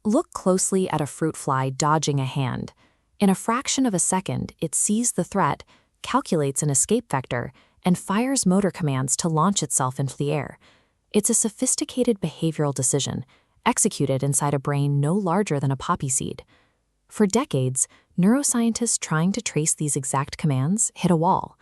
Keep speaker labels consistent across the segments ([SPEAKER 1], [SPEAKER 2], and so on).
[SPEAKER 1] Look closely at a fruit fly dodging a hand. In a fraction of a second, it sees the threat, calculates an escape vector, and fires motor commands to launch itself into the air. It's a sophisticated behavioral decision, executed inside a brain no larger than a poppy seed. For decades, neuroscientists trying to trace these exact commands hit a wall.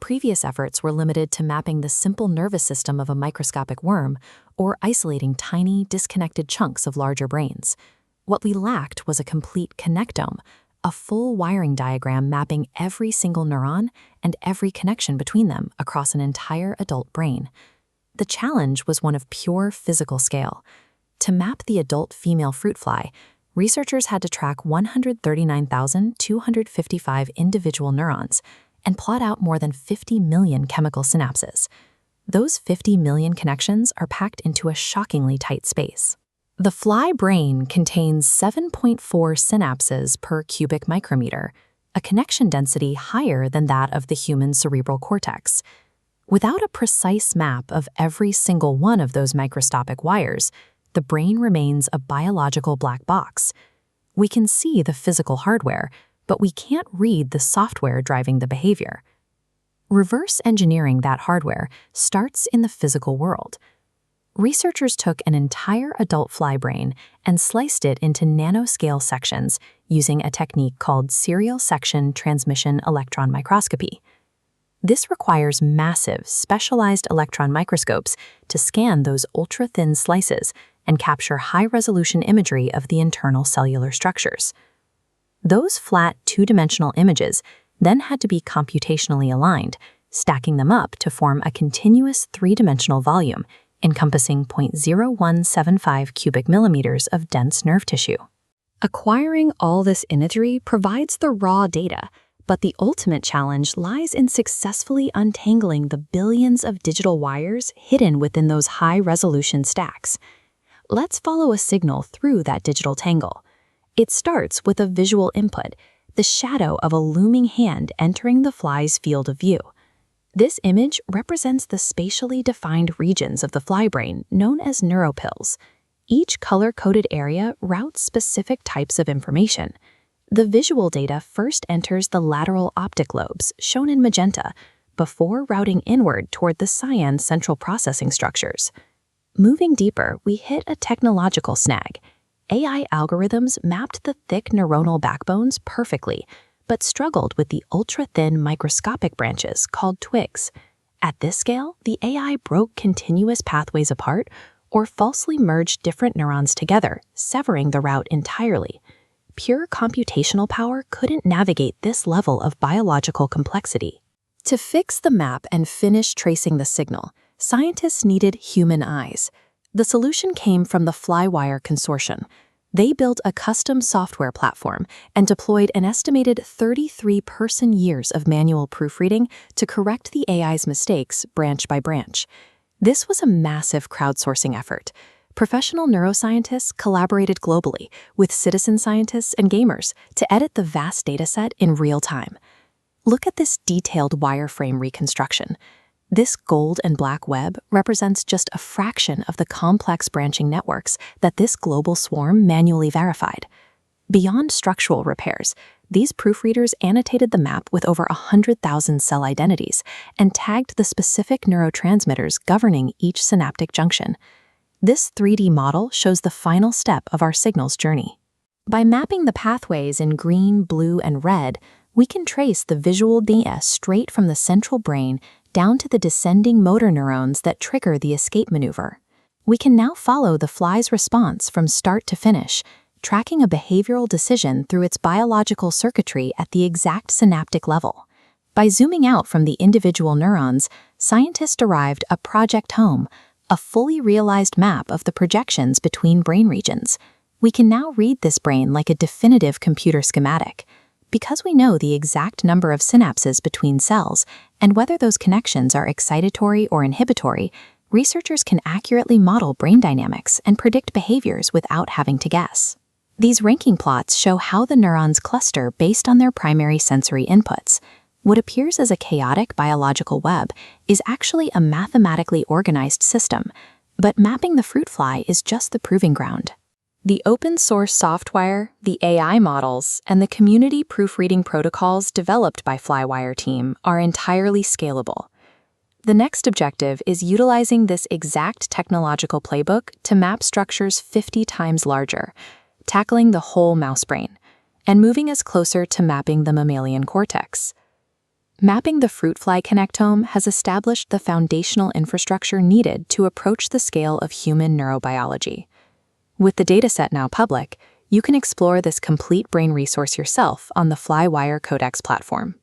[SPEAKER 1] Previous efforts were limited to mapping the simple nervous system of a microscopic worm or isolating tiny, disconnected chunks of larger brains. What we lacked was a complete connectome, a full wiring diagram mapping every single neuron and every connection between them across an entire adult brain. The challenge was one of pure physical scale. To map the adult female fruit fly, researchers had to track 139,255 individual neurons and plot out more than 50 million chemical synapses. Those 50 million connections are packed into a shockingly tight space. The fly brain contains 7.4 synapses per cubic micrometer, a connection density higher than that of the human cerebral cortex. Without a precise map of every single one of those microscopic wires, the brain remains a biological black box. We can see the physical hardware, but we can't read the software driving the behavior. Reverse engineering that hardware starts in the physical world. Researchers took an entire adult fly brain and sliced it into nanoscale sections using a technique called serial section transmission electron microscopy. This requires massive, specialized electron microscopes to scan those ultra-thin slices and capture high-resolution imagery of the internal cellular structures. Those flat, two-dimensional images then had to be computationally aligned, stacking them up to form a continuous three-dimensional volume encompassing 0.0175 cubic millimeters of dense nerve tissue. Acquiring all this imagery provides the raw data, but the ultimate challenge lies in successfully untangling the billions of digital wires hidden within those high-resolution stacks. Let's follow a signal through that digital tangle. It starts with a visual input, the shadow of a looming hand entering the fly's field of view. This image represents the spatially defined regions of the fly brain known as neuropils. Each color-coded area routes specific types of information. The visual data first enters the lateral optic lobes, shown in magenta, before routing inward toward the cyan central processing structures. Moving deeper, we hit a technological snag. AI algorithms mapped the thick neuronal backbones perfectly, but struggled with the ultra-thin microscopic branches called twigs. At this scale, the AI broke continuous pathways apart or falsely merged different neurons together, severing the route entirely. Pure computational power couldn't navigate this level of biological complexity. To fix the map and finish tracing the signal, scientists needed human eyes. The solution came from the FlyWire Consortium. They built a custom software platform and deployed an estimated 33 person-years of manual proofreading to correct the AI's mistakes branch by branch. This was a massive crowdsourcing effort. Professional neuroscientists collaborated globally with citizen scientists and gamers to edit the vast dataset in real time. Look at this detailed wireframe reconstruction. This gold and black web represents just a fraction of the complex branching networks that this global swarm manually verified. Beyond structural repairs, these proofreaders annotated the map with over 100,000 cell identities and tagged the specific neurotransmitters governing each synaptic junction. This 3D model shows the final step of our signal's journey. By mapping the pathways in green, blue, and red, we can trace the visual data straight from the central brain down to the descending motor neurons that trigger the escape maneuver. We can now follow the fly's response from start to finish, tracking a behavioral decision through its biological circuitry at the exact synaptic level. By zooming out from the individual neurons, scientists derived a project home, a fully realized map of the projections between brain regions. We can now read this brain like a definitive computer schematic. Because we know the exact number of synapses between cells and whether those connections are excitatory or inhibitory, researchers can accurately model brain dynamics and predict behaviors without having to guess. These ranking plots show how the neurons cluster based on their primary sensory inputs. What appears as a chaotic biological web is actually a mathematically organized system, but mapping the fruit fly is just the proving ground. The open-source software, the AI models, and the community proofreading protocols developed by FlyWire team are entirely scalable. The next objective is utilizing this exact technological playbook to map structures 50 times larger, tackling the whole mouse brain, and moving us closer to mapping the mammalian cortex. Mapping the fruit fly connectome has established the foundational infrastructure needed to approach the scale of human neurobiology. With the dataset now public, you can explore this complete brain resource yourself on the FlyWire Codex platform.